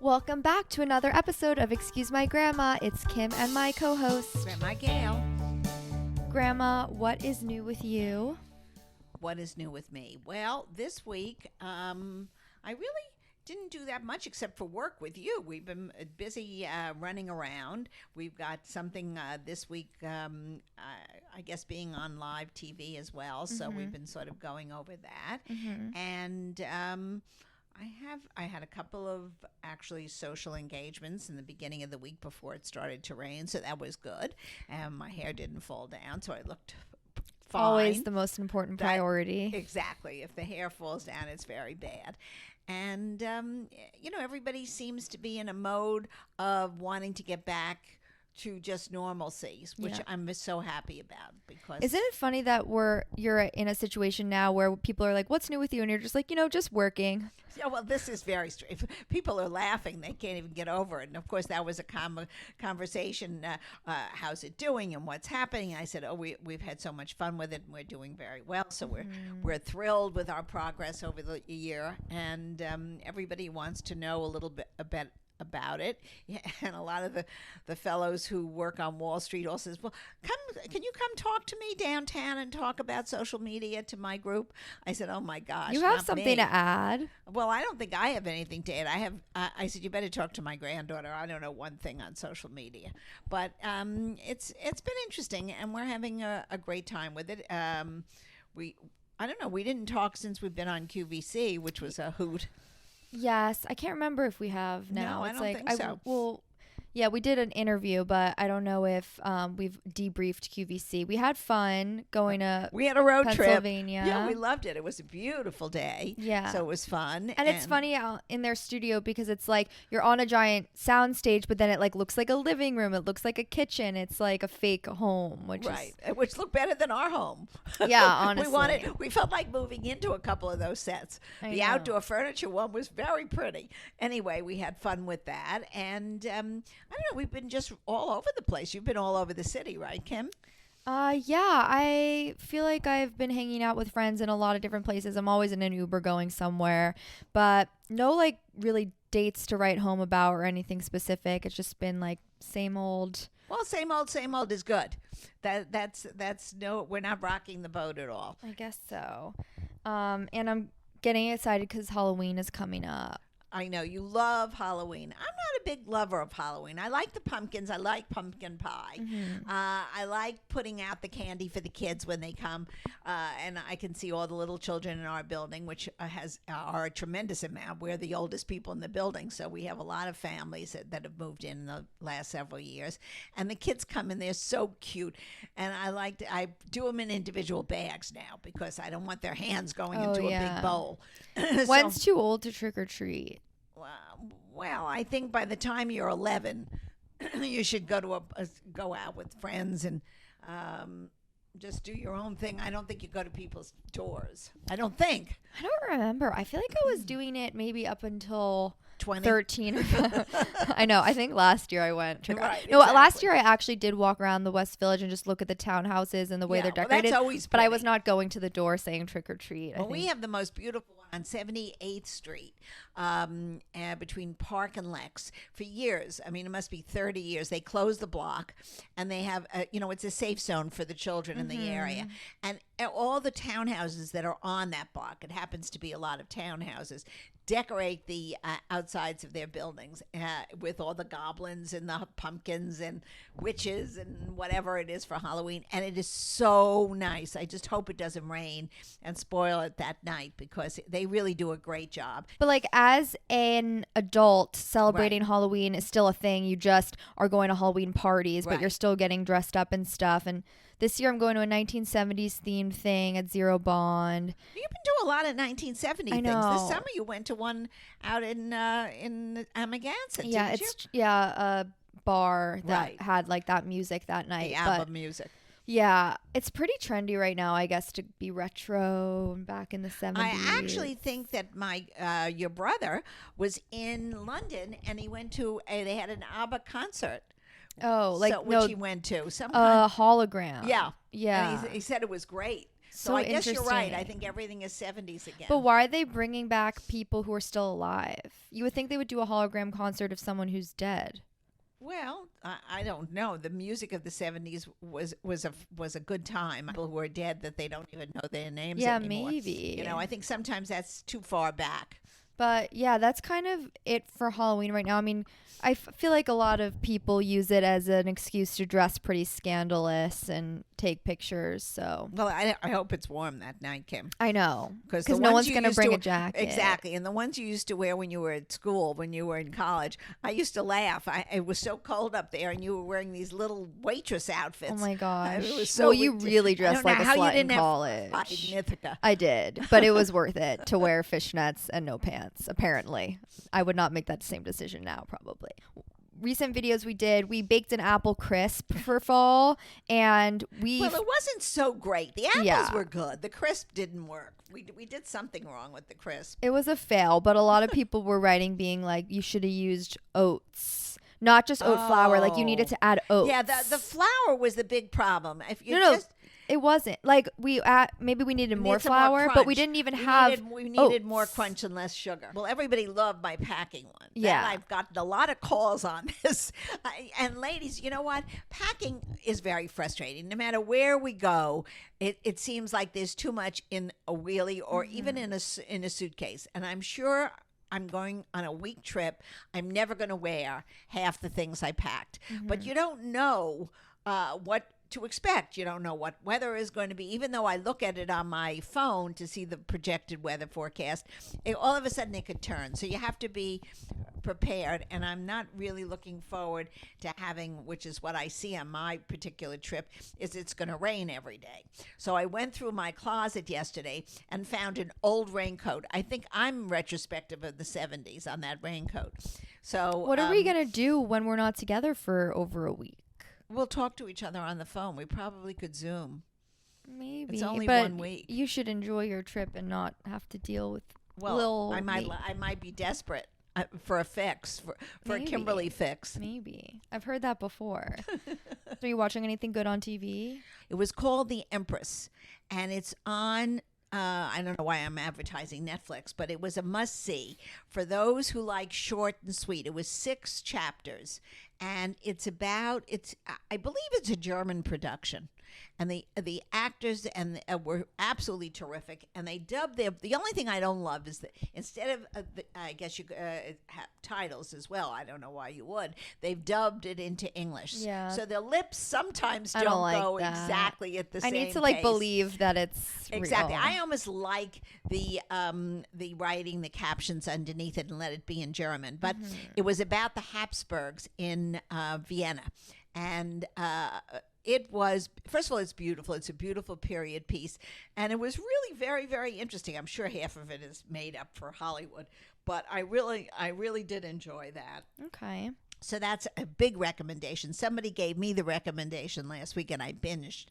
Welcome back to another episode of Excuse My Grandma. It's Kim and my co-host, Grandma Gail. Grandma, what is new with you? What is new with me? Well, this week, I really didn't do that much except for work with you. We've been busy running around. We've got something this week, I guess, being on live TV as well. So we've been sort of going over that. And I had a couple of actually social engagements in the beginning of the week before it started to rain, so that was good. And my hair didn't fall down, so I looked fine. Always the most important priority. Exactly. If the hair falls down, it's very bad. And, everybody seems to be in a mode of wanting to get back to just normalcy, which I'm so happy about. Because Isn't it funny that you're in a situation now where people are like, what's new with you? And you're just like, just working. Yeah, well, this is very strange. People are laughing. They can't even get over it. And, of course, that was a conversation. How's it doing and what's happening? And I said, we've had so much fun with it, and we're doing very well. So we're thrilled with our progress over the year. And everybody wants to know a little bit about it. Yeah, and a lot of the fellows who work on Wall Street all says, well, can you come talk to me downtown and talk about social media to my group? I said, oh my gosh, You have not something me. to add. Well, I don't think I have anything to add. I said, you better talk to my granddaughter. I don't know one thing on social media, but it's been interesting, and we're having a great time with it. I don't know. We didn't talk since we've been on QVC, which was a hoot. Yes, I can't remember if we have now. No, I it's don't like think so. Well, yeah, we did an interview, but I don't know if we've debriefed QVC. We had fun going to We had a road trip. Pennsylvania. Yeah, we loved it. It was a beautiful day. Yeah. So it was fun. And it's funny out in their studio because it's like you're on a giant sound stage, but then it like looks like a living room. It looks like a kitchen. It's like a fake home, which which looked better than our home. Yeah, honestly. We felt like moving into a couple of those sets. The outdoor furniture one was very pretty. Anyway, we had fun with that. And I don't know, we've been just all over the place. You've been all over the city, right, Kim? Yeah, I feel like I've been hanging out with friends in a lot of different places. I'm always in an Uber going somewhere, but no like really dates to write home about or anything specific. It's just been like same old. Well, same old is good. That's no, we're not rocking the boat at all. I guess so. And I'm getting excited because Halloween is coming up. I know you love Halloween. I'm not a big lover of Halloween. I like the pumpkins. I like pumpkin pie. I like putting out the candy for the kids when they come. And I can see all the little children in our building, which are a tremendous amount. We're the oldest people in the building, so we have a lot of families that have moved in the last several years. And the kids come in, they're so cute. And I do them in individual bags now because I don't want their hands going into a big bowl. When's too old to trick or treat? Well, I think by the time you're 11, you should go out with friends and just do your own thing. I don't think you go to people's doors. I don't think. I don't remember. I feel like I was doing it maybe up until 20. 13. I know. I think last year I went. Right, No, last year I actually did walk around the West Village and just look at the townhouses and the way they're decorated. Well, that's always but I pretty. was not going to the door saying trick or treat. Well, we have the most beautiful one on 78th Street between Park and Lex for years. I mean, it must be 30 years. They closed the block, and they have, it's a safe zone for the children in the area. And all the townhouses that are on that block, it happens to be a lot of townhouses, decorate the outsides of their buildings with all the goblins and the pumpkins and witches and whatever it is for Halloween. And it is so nice. I just hope it doesn't rain and spoil it that night because they really do a great job. But like as an adult, celebrating Halloween is still a thing. You just are going to Halloween parties, but you're still getting dressed up and stuff. And this year I'm going to a 1970s themed thing at Zero Bond. You've been doing a lot of 1970 things. This summer you went to one out in Amagansett, Yeah, didn't you? a bar that had like that music that night. The album music. Yeah, it's pretty trendy right now, I guess, to be retro and back in the 70s. I actually think that your brother was in London and he went to they had an ABBA concert. Oh, like which he went to. Hologram. Yeah. Yeah. And he said it was great. So I guess you're right. I interesting. think everything is 70s again. But why are they bringing back people who are still alive? You would think they would do a hologram concert of someone who's dead. Well, I don't know. The music of the 70s was a good time. People who are dead that they don't even know their names Yeah, anymore. maybe. You know, I think sometimes that's too far back. But yeah, that's kind of it for Halloween right now. I mean, I feel like a lot of people use it as an excuse to dress pretty scandalous and take pictures. So Well, I hope it's warm that night, Kim. I know, Because no one's going to bring a jacket. Exactly. And the ones you used to wear when you were at school, when you were in college, I used to laugh. It was so cold up there, and you were wearing these little waitress outfits. Oh my gosh. It was so Well, you ridiculous. really I dressed don't know like a how you slut in didn't have college. Magnifica. I did, but it was worth it to wear fishnets and no pants, apparently. I would not make that same decision now, probably. Recent videos we did, we baked an apple crisp for fall, and Well, it wasn't so great. The apples Yeah. were good. The crisp didn't work. We did something wrong with the crisp. it was a fail, but a lot of people were writing being like, you should have used oats. Not just oat flour, like you needed to add oats. Yeah, the flour was the big problem. If you No, just it wasn't. Like maybe we needed more need some flour, but we crunch. didn't even have we needed more oats. crunch and less sugar. Well, everybody loved my packing one. Yeah. And I've gotten a lot of calls on this. And ladies, you know what? Packing is very frustrating. No matter where we go, it seems like there's too much in a wheelie or even in a suitcase. And I'm sure I'm going on a week trip. I'm never going to wear half the things I packed. But you don't know what to expect. You don't know what weather is going to be, even though I look at it on my phone to see the projected weather forecast. All of a sudden it could turn, so you have to be prepared. And I'm not really looking forward to having, which is what I see on my particular trip, is it's going to rain every day. So I went through my closet yesterday and found an old raincoat. I think I'm retrospective of the 70s on that raincoat. So What are we going to do when we're not together for over a week? we'll talk to each other on the phone. We probably could Zoom. Maybe. It's only but 1 week. You should enjoy your trip and not have to deal with Well, little I me. might be desperate for a fix, for a Maybe. Kimberly fix. Maybe. I've heard that before. Are you watching anything good on TV? It was called The Empress, and it's on. I don't know why I'm advertising Netflix, but it was a must see for those who like short and sweet. It was 6 chapters, and I believe it's a German production, and the actors were absolutely terrific, and they dubbed the only thing I don't love is that instead of I guess you have titles as well. I don't know why you would. They've dubbed it into English, Yeah. so the lips sometimes I don't don't like go that. exactly at the I same need to like pace. believe that it's Exactly. real. I almost like the writing, the captions underneath it, and let it be in German. But it was about the Habsburgs in Vienna, and it was, first of all, it's beautiful. It's a beautiful period piece, and it was really very, very interesting. I'm sure half of it is made up for Hollywood, but I really did enjoy that. Okay. So that's a big recommendation. Somebody gave me the recommendation last week, and I binged.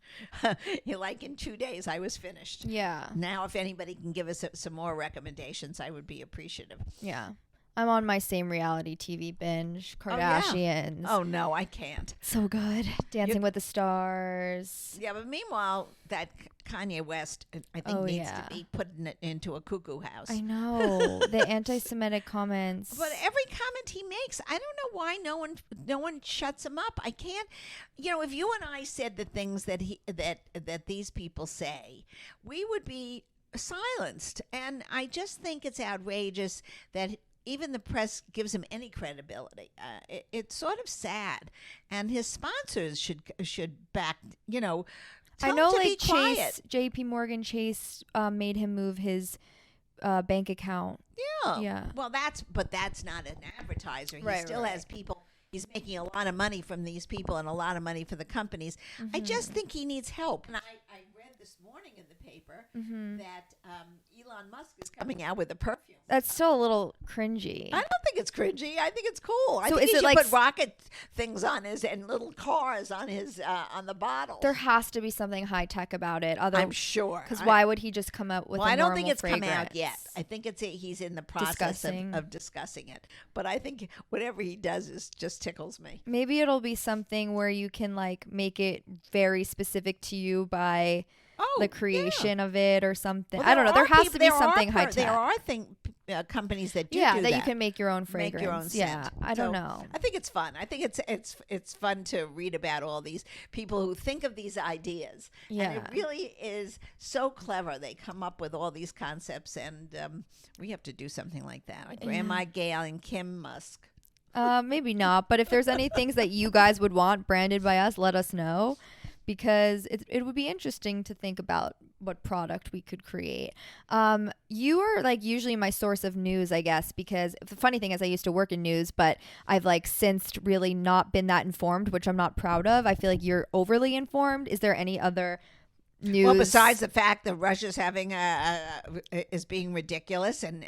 Like in 2 days, I was finished. Yeah. Now, if anybody can give us some more recommendations, I would be appreciative. Yeah. I'm on my same reality TV binge, yeah. Kardashians. Oh, no, I can't. So good. Dancing with the Stars. Yeah, but meanwhile, that Kanye West, I think, needs to be putting it into a cuckoo house. I know. The anti-Semitic comments. But every comment he makes, I don't know why no one shuts him up. I can't, if you and I said the things that that these people say, we would be silenced. And I just think it's outrageous that even the press gives him any credibility. It's sort of sad, and his sponsors should back. Tell I know, him to like be quiet. Chase, J.P. Morgan Chase, made him move his bank account. Yeah. Yeah. Well, that's not an advertiser. He Right, still right. has people. He's making a lot of money from these people and a lot of money for the companies. I just think he needs help. And I read this morning in the paper that Elon Musk is coming out with a perfume. That's still a little cringy. I don't think it's cringy. I think it's cool. I So think is he it should like put rocket things on his and little cars on his on the bottle. there has to be something high tech about it. I'm sure. Because why would he just come out with? Well, a I don't think normal it's come out fragrance? yet. I think he's in the process of discussing it. But I think whatever he does is just tickles me. Maybe it'll be something where you can like make it very specific to you by the creation of it or something. Well, I don't know. There has to be something high tech. There are companies that do that that. you can make your own fragrance. Make your own scent. I don't know. I think it's fun. I think it's fun to read about all these people who think of these ideas. Yeah. And it really is so clever. They come up with all these concepts, and we have to do something like that. Like Grandma Gail and Kim Musk. Maybe not. But if there's any things that you guys would want branded by us, let us know. Because it would be interesting to think about what product we could create. You are like usually my source of news, I guess, because the funny thing is I used to work in news, but I've like since really not been that informed, which I'm not proud of. I feel like you're overly informed. Is there any other news? Well, besides the fact that Russia's having is being ridiculous, and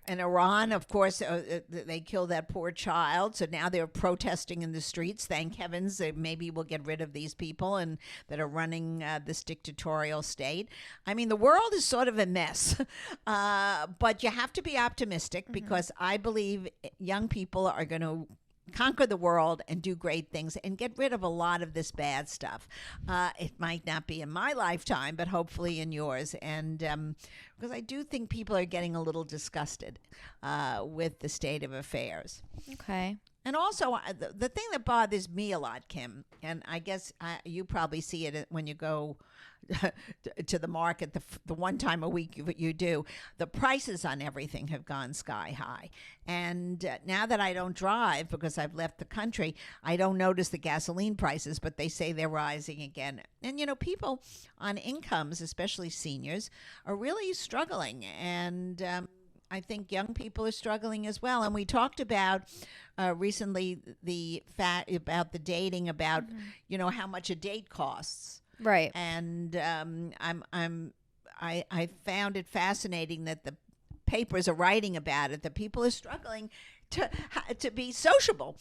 Iran, of course, they killed that poor child, so now they're protesting in the streets. Thank heavens, maybe we'll get rid of these people and that are running this dictatorial state. I mean, the world is sort of a mess, but you have to be optimistic because I believe young people are going to conquer the world and do great things and get rid of a lot of this bad stuff. It might not be in my lifetime, but hopefully in yours. And because I do think people are getting a little disgusted with the state of affairs. Okay. And also, the thing that bothers me a lot, Kim, and I guess you probably see it when you go to the market the one time a week you do, the prices on everything have gone sky high. And now that I don't drive because I've left the country, I don't notice the gasoline prices, but they say they're rising again. And, people on incomes, especially seniors, are really struggling. And I think young people are struggling as well. And we talked about recently the fact about the dating, about how much a date costs. Right. And I found it fascinating that the papers are writing about it, that people are struggling to be sociable.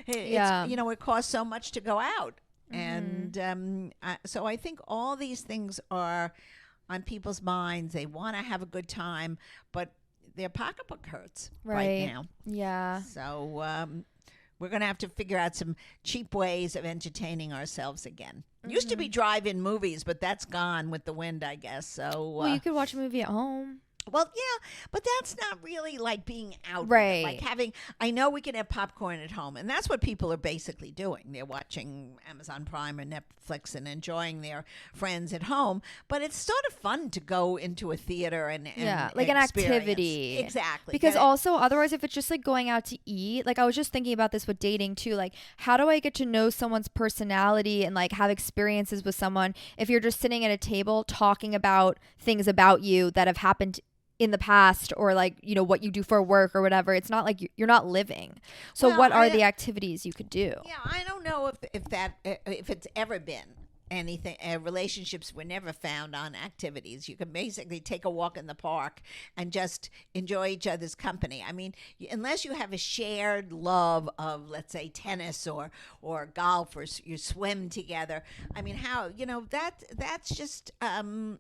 It costs so much to go out. And so I think all these things are on people's minds. They want to have a good time, but their pocketbook hurts right now. Yeah. So we're going to have to figure out some cheap ways of entertaining ourselves again. Used to be drive-in movies, but that's gone with the wind, I guess. So well, you could watch a movie at home. Well, yeah, but that's not really like being out. Right. Like I know we can have popcorn at home, and that's what people are basically doing. They're watching Amazon Prime or Netflix and enjoying their friends at home. But it's sort of fun to go into a theater and like an experience. activity. Exactly. Because also, otherwise, if it's just like going out to eat, like I was just thinking about this with dating too. Like, how do I get to know someone's personality and like have experiences with someone if you're just sitting at a table talking about things about you that have happened in the past, or like what you do for work or whatever? It's not like you're not living. So well, what are the activities you could do? Yeah, I don't know if it's ever been anything. Relationships were never found on activities. You can basically take a walk in the park and just enjoy each other's company. I mean, unless you have a shared love of, let's say, tennis or golf, or you swim together. I mean, how that's just I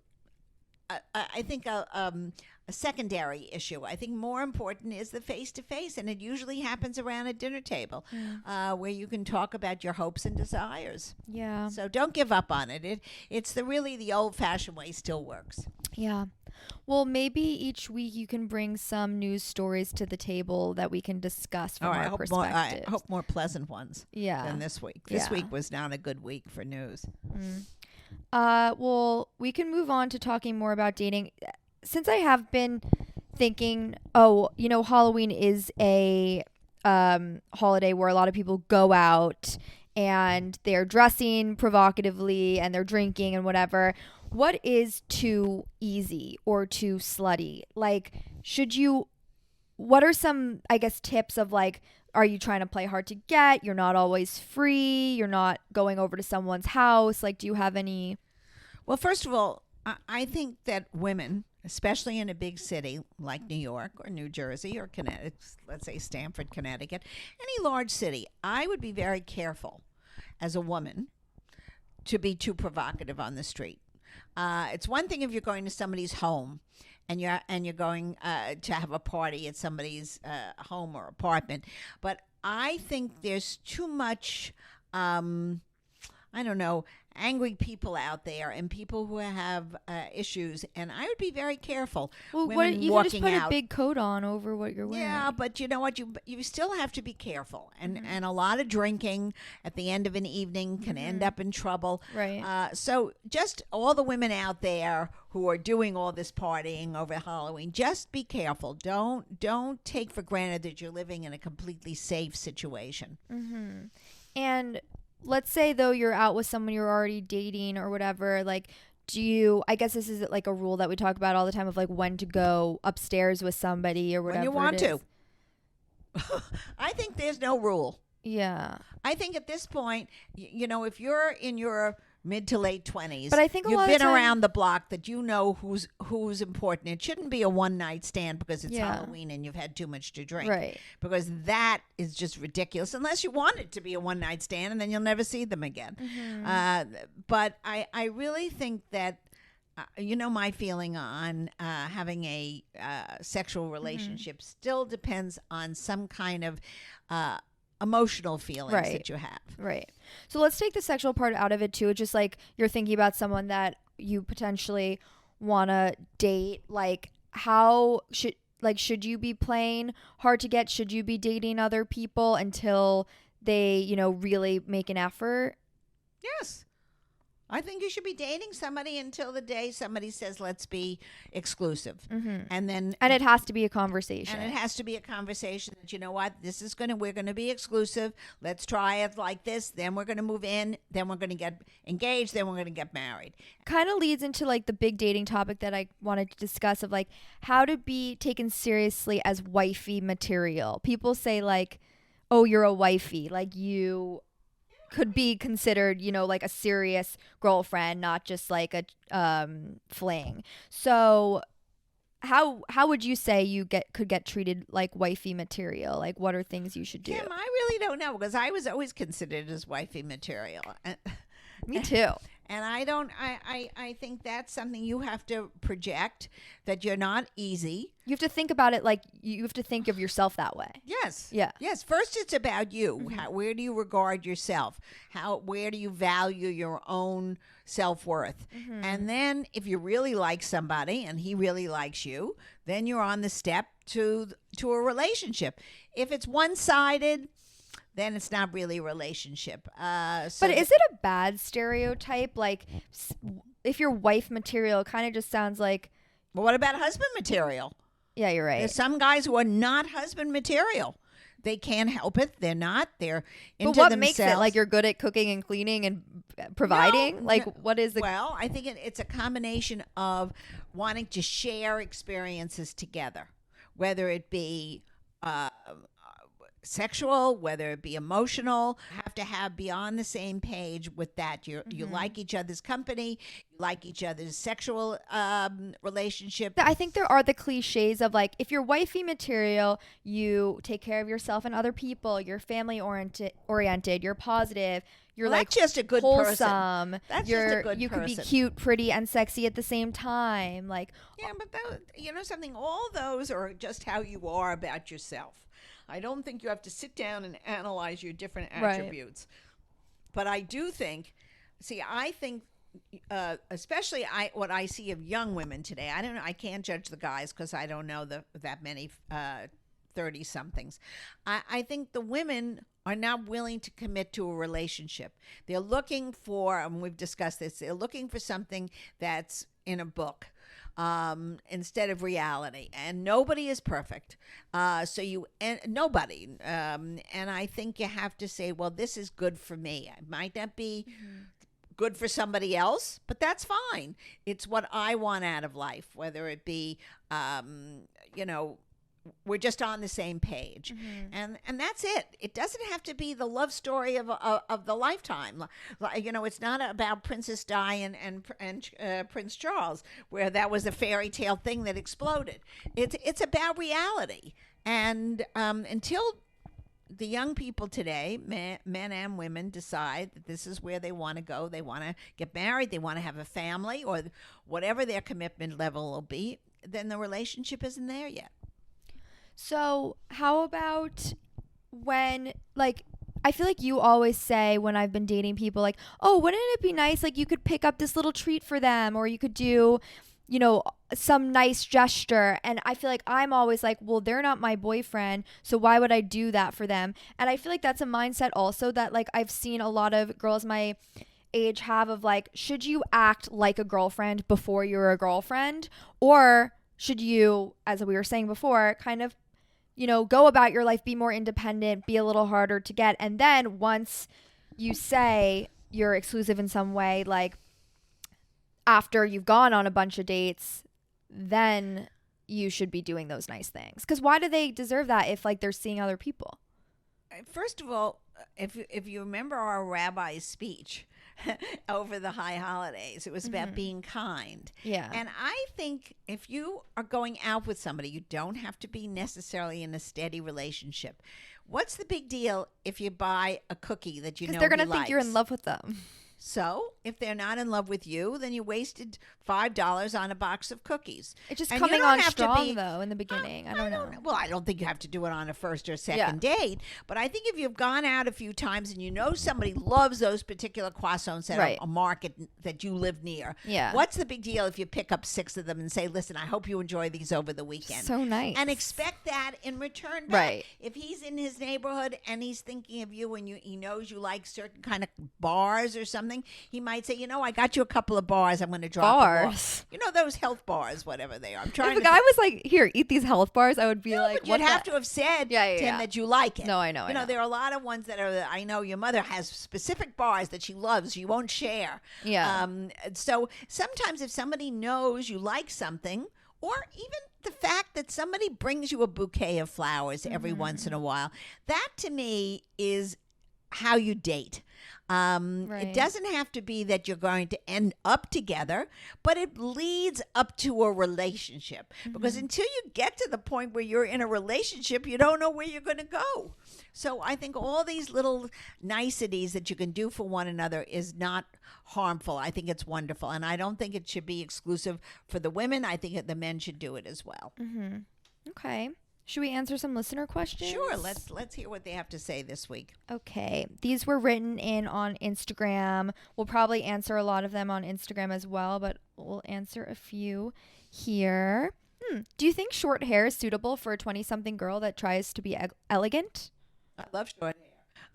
think a secondary issue. I think more important is the face-to-face, and it usually happens around a dinner table where you can talk about your hopes and desires. Yeah. So don't give up on it. It's the old-fashioned way still works. Yeah. Well, maybe each week you can bring some news stories to the table that we can discuss from our perspective. I hope more pleasant ones than this week. This week was not a good week for news. Well, we can move on to talking more about dating. Since I have been thinking, Halloween is a holiday where a lot of people go out and they're dressing provocatively and they're drinking and whatever. What is too easy or too slutty? Like, what are some, I guess, tips of like, are you trying to play hard to get? You're not always free. You're not going over to someone's house. Like, do you have any? Well, first of all, I think that women especially in a big city like New York or New Jersey or Connecticut, let's say Stamford, Connecticut, any large city, I would be very careful as a woman to be too provocative on the street. It's one thing if you're going to somebody's home and you're going to have a party at somebody's home or apartment, but I think there's too much. I don't know, angry people out there and people who have issues, and I would be very careful. Well, Women you can just walking put out. a big coat on over what you're wearing. Yeah, but you know what? You still have to be careful, and a lot of drinking at the end of an evening can end up in trouble. Right. So just all the women out there who are doing all this partying over Halloween, just be careful. Don't take for granted that you're living in a completely safe situation. And let's say though you're out with someone you're already dating or whatever, like I guess this is like a rule that we talk about all the time of like when to go upstairs with somebody or whatever. When you want it is. to. I think there's no rule. Yeah. I think at this point, if you're in your mid to late 20s, But I think a you've lot of been time- around the block, that you know who's important. It shouldn't be a one night stand because it's Yeah. Halloween and you've had too much to drink. Right. Because that is just ridiculous, unless you want it to be a one night stand and then you'll never see them again. But I really think that my feeling on having a sexual relationship still depends on some kind of emotional feelings Right. that you have. Right. So let's take the sexual part out of it too. It's just like you're thinking about someone that you potentially want to date. Like should you be playing hard to get? Should you be dating other people until they, really make an effort? Yes. I think you should be dating somebody until the day somebody says, let's be exclusive. And then And it has to be a conversation. and it has to be a conversation that, you know what, we're going to be exclusive. Let's try it like this. Then we're going to move in. Then we're going to get engaged. Then we're going to get married. Kind of leads into like the big dating topic that I wanted to discuss of like how to be taken seriously as wifey material. People say like, oh, you're a wifey. Like you could be considered, like a serious girlfriend, not just like a fling. So how would you say you could get treated like wifey material? Like what are things you should do? Kim, I really don't know, because I was always considered as wifey material. Me too. And I think that's something you have to project, that you're not easy. You have to think about it like you have to think of yourself that way. Yes. Yeah. Yes. First, it's about you. Where do you regard yourself? Where do you value your own self-worth? And then if you really like somebody and he really likes you, then you're on the step to a relationship. If it's one-sided, then it's not really a relationship. But is it a bad stereotype? Like, if you're wife material, it kind of just sounds like. Well, what about husband material? Yeah, you're right. There's some guys who are not husband material. They can't help it. They're not. They're into But what themselves. makes it? Like you're good at cooking and cleaning and providing? No, Like no. what is the. Well, I think it's a combination of wanting to share experiences together, whether it be sexual, whether it be emotional. Have to be on the same page with that. You like each other's company, you like each other's sexual relationship. I think there are the cliches of like, if you're wifey material, you take care of yourself and other people, you're family oriented, you're positive, you're Well, like that's just a good wholesome. person. That's you're, just a good you person. could be cute, pretty, and sexy at the same time. Like, Yeah, but something, all those are just how you are about yourself. I don't think you have to sit down and analyze your different Right. attributes. But I do think, I think, especially what I see of young women today, I don't know, I can't judge the guys because I don't know that many 30-somethings. I think the women are not willing to commit to a relationship. They're looking for, and we've discussed this, they're looking for something that's in a book. Instead of reality, and nobody is perfect. Nobody. And I think you have to say, well, this is good for me. It might not be good for somebody else, but that's fine. It's what I want out of life, whether it be, we're just on the same page, and that's it. It doesn't have to be the love story of the lifetime. It's not about Princess Di and Prince Charles, where that was a fairy tale thing that exploded. It's about reality, and until the young people today, men and women, decide that this is where they want to go. They want to get married. They want to have a family, or whatever their commitment level will be. Then the relationship isn't there yet. So how about when, like, I feel like you always say when I've been dating people, like, oh, wouldn't it be nice, like, you could pick up this little treat for them, or you could do, some nice gesture. And I feel like I'm always like, well, they're not my boyfriend, so why would I do that for them? And I feel like that's a mindset also that, like, I've seen a lot of girls my age have, of like, should you act like a girlfriend before you're a girlfriend, or should you, as we were saying before, kind of go about your life, be more independent, be a little harder to get, and then once you say you're exclusive in some way, like after you've gone on a bunch of dates, then you should be doing those nice things. Because why do they deserve that if, like, they're seeing other people? First of all, if you remember our rabbi's speech over the high holidays, it was about being kind. Yeah. And I think if you are going out with somebody, you don't have to be necessarily in a steady relationship. What's the big deal if you buy a cookie that you know Because they're he going to think you're in likes? love with them. So if they're not in love with you, then you wasted $5 on a box of cookies. It's just And you coming don't on have to strong, be- though, in the beginning. I don't know. Well, I don't think you have to do it on a first or second date. But I think if you've gone out a few times and you know somebody loves those particular croissants at Right. a market that you live near, Yeah. what's the big deal if you pick up 6 of them and say, listen, I hope you enjoy these over the weekend? So nice. And expect that in return back. Right. If he's in his neighborhood and he's thinking of you and he knows you like certain kind of bars or something, he might say, I got you a couple of bars. I'm going to drop them off. Bars? Those health bars, whatever they are. I'm trying If a to guy was like, here, eat these health bars, I would be like, but you'd what have the- to have said Yeah, yeah, to him yeah. that you like it. No, I know, I know. There are a lot of ones that are. I know your mother has specific bars that she loves. You won't share. Yeah. So sometimes if somebody knows you like something, or even the fact that somebody brings you a bouquet of flowers every once in a while, that to me is how you date. Right. It doesn't have to be that you're going to end up together, but it leads up to a relationship. Because until you get to the point where you're in a relationship, you don't know where you're going to go. So I think all these little niceties that you can do for one another is not harmful. I think it's wonderful. And I don't think it should be exclusive for the women. I think that the men should do it as well. Okay. Should we answer some listener questions? Sure. Let's hear what they have to say this week. Okay. These were written in on Instagram. We'll probably answer a lot of them on Instagram as well, but we'll answer a few here. Do you think short hair is suitable for a 20-something girl that tries to be elegant? I love short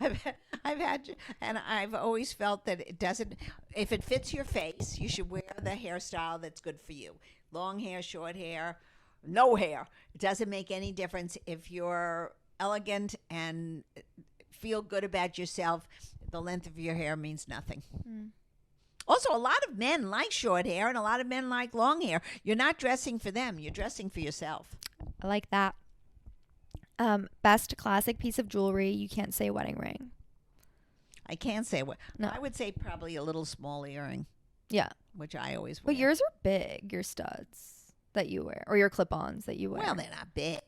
hair. I've always felt that it doesn't. If it fits your face, you should wear the hairstyle that's good for you. Long hair, short hair, no hair. It doesn't make any difference. If you're elegant and feel good about yourself, the length of your hair means nothing. Also, a lot of men like short hair and a lot of men like long hair. You're not dressing for them. You're dressing for yourself. I like that. Best classic piece of jewelry. You can't say wedding ring. I can't say what. No. I would say probably a little small earring, Yeah. which I always wear. But yours are big, your studs that you wear, or your clip-ons that you wear. Well, they're not big.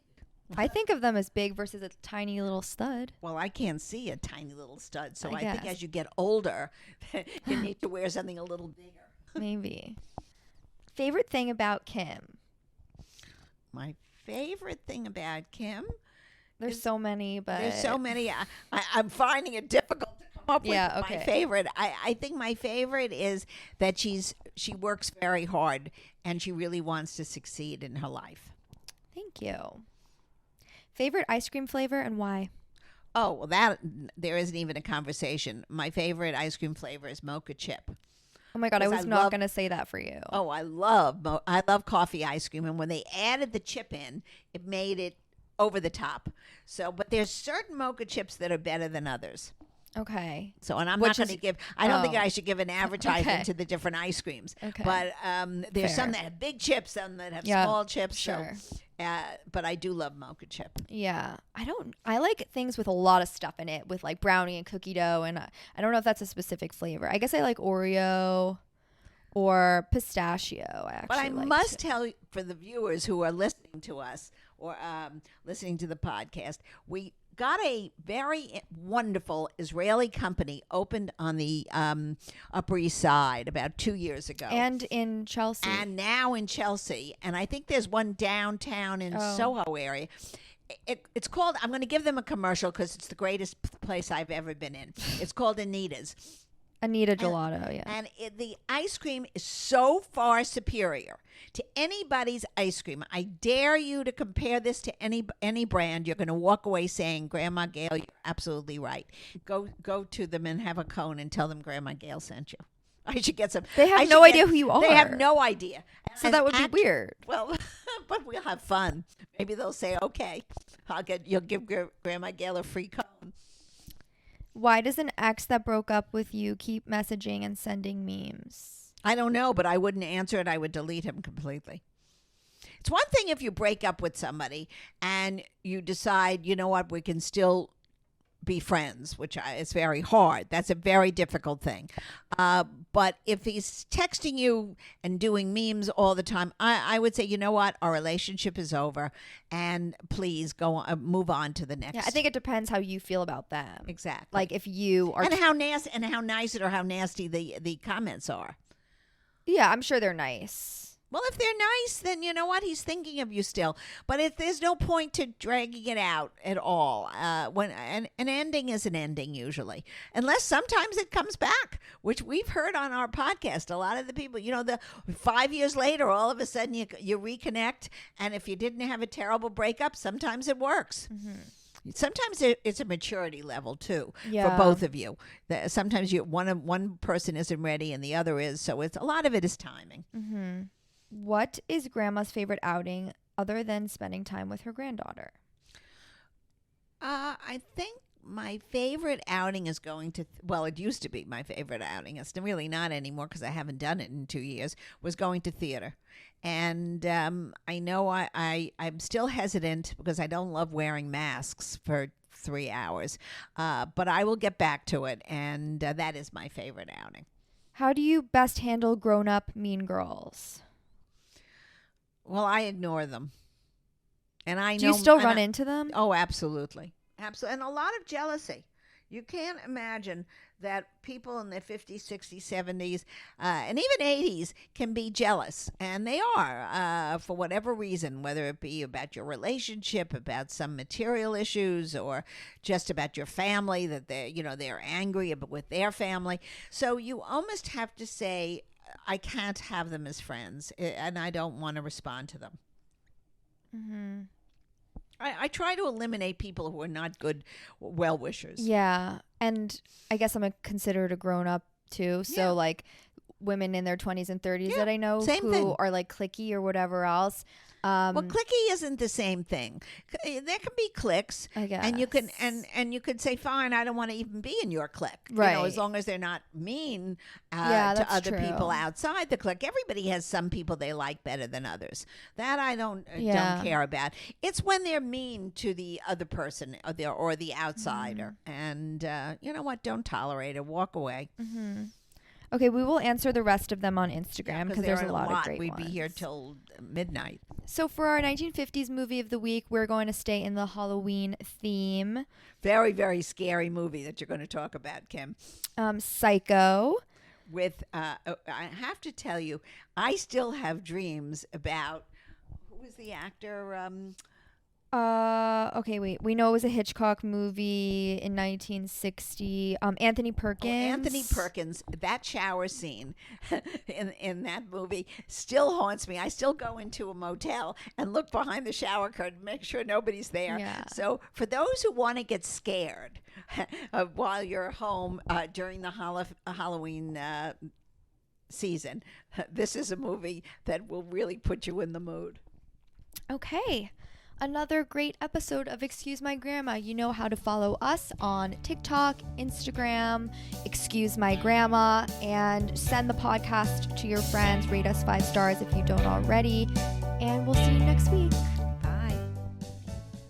I think of them as big versus a tiny little stud. Well, I can't see a tiny little stud, so I I think guess. as you get older, you need to wear something a little bigger. Maybe. Favorite thing about Kim? My favorite thing about Kim, There's so many, but there's so many. I'm finding it difficult to come up with Yeah, my okay. favorite. I think my favorite is that she works very hard and she really wants to succeed in her life. Thank you. Favorite ice cream flavor and why? Oh, well, that there isn't even a conversation. My favorite ice cream flavor is mocha chip. Oh my god, I Because was I not love- going to say that for you. Oh, I love coffee ice cream, and when they added the chip in, it made it over the top. So, but there's certain mocha chips that are better than others. Okay. So, and I'm Which not going is- to give, I don't think oh. I should give an advertisement Okay. to the different ice creams. Okay. But there's some Fair. that have big chips, some that have Yeah, small chips. Sure. So, but I do love mocha chip. Yeah. I like things with a lot of stuff in it, with like brownie and cookie dough. And I don't know if that's a specific flavor. I guess I like Oreo or pistachio. I actually But I like must too. tell you, for the viewers who are listening to us or listening to the podcast, we got a very wonderful Israeli company opened on the Upper East Side about 2 years ago. And in Chelsea. And now in Chelsea. And I think there's one downtown in Soho area. It's called, I'm going to give them a commercial because it's the greatest place I've ever been in. It's called Anita's. Anita Gelato, yeah. And the ice cream is so far superior to anybody's ice cream. I dare you to compare this to any brand. You're going to walk away saying, Grandma Gail, you're absolutely right. Go to them and have a cone and tell them Grandma Gail sent you. I should get some. They have I no should idea who you They have are. no idea. So that would be weird. Well, but we'll have fun. Maybe they'll say, okay, you'll give Grandma Gail a free cone. Why does an ex that broke up with you keep messaging and sending memes? I don't know, but I wouldn't answer it. I would delete him completely. It's one thing if you break up with somebody and you decide, you know what, we can still be friends, which is very hard. That's a very difficult thing. But if he's texting you and doing memes all the time, I would say, you know what, our relationship is over, and please go on, move on to the next. Yeah, I think it depends how you feel about them. Exactly. Like if you are and how nasty and how nice it or how nasty the comments are. Yeah, I'm sure they're nice. Well, if they're nice, then you know what? He's thinking of you still. But if there's no point to dragging it out at all, when an ending is an ending usually, unless sometimes it comes back, which we've heard on our podcast. A lot of the people, the 5 years later, all of a sudden you reconnect, and if you didn't have a terrible breakup, sometimes it works. Mm-hmm. Sometimes it's a maturity level too for both of you. Sometimes one person isn't ready and the other is, so it's a lot of it is timing. Mm-hmm. What is Grandma's favorite outing other than spending time with her granddaughter? I think my favorite outing is going to, it used to be my favorite outing. It's really not anymore because I haven't done it in 2 years, was going to theater. And I know I'm still hesitant because I don't love wearing masks for 3 hours. But I will get back to it. And that is my favorite outing. How do you best handle grown-up mean girls? Well, I ignore them. And I know. Do you still run into them? Oh, absolutely. Absolutely. And a lot of jealousy. You can't imagine that people in their 50s, 60s, 70s, and even 80s can be jealous. And they are, for whatever reason, whether it be about your relationship, about some material issues, or just about your family, that they're angry with their family. So you almost have to say, I can't have them as friends, and I don't want to respond to them. Mm-hmm. I try to eliminate people who are not good well-wishers. Yeah, and I guess I'm considered a grown-up too. So Yeah. like women in their 20s and 30s that I know same who thing. are like cliquey or whatever else. Well, cliquey isn't the same thing. There can be cliques, I guess. and you can and you could say, fine, I don't want to even be in your clique. Right. As long as they're not mean Yeah, to that's other true. people outside the clique. Everybody has some people they like better than others. That I don't care about. It's when they're mean to the other person or the outsider, and you know what? Don't tolerate it. Walk away. Mm-hmm. Okay, we will answer the rest of them on Instagram because there's a lot of great We'd ones. be here till midnight. So for our 1950s movie of the week, we're going to stay in the Halloween theme. Very, very scary movie that you're going to talk about, Kim. Psycho. With, I have to tell you, I still have dreams about, who was the actor? Okay, wait. We know it was a Hitchcock movie in 1960. Anthony Perkins. Anthony Perkins. That shower scene in that movie still haunts me. I still go into a motel and look behind the shower curtain, make sure nobody's there. Yeah. So for those who want to get scared while you're home during the Halloween season, this is a movie that will really put you in the mood. Okay. another great episode of Excuse My Grandma. You know how to follow us on TikTok, Instagram, Excuse My Grandma, and send the podcast to your friends. Rate us 5 stars if you don't already. And we'll see you next week.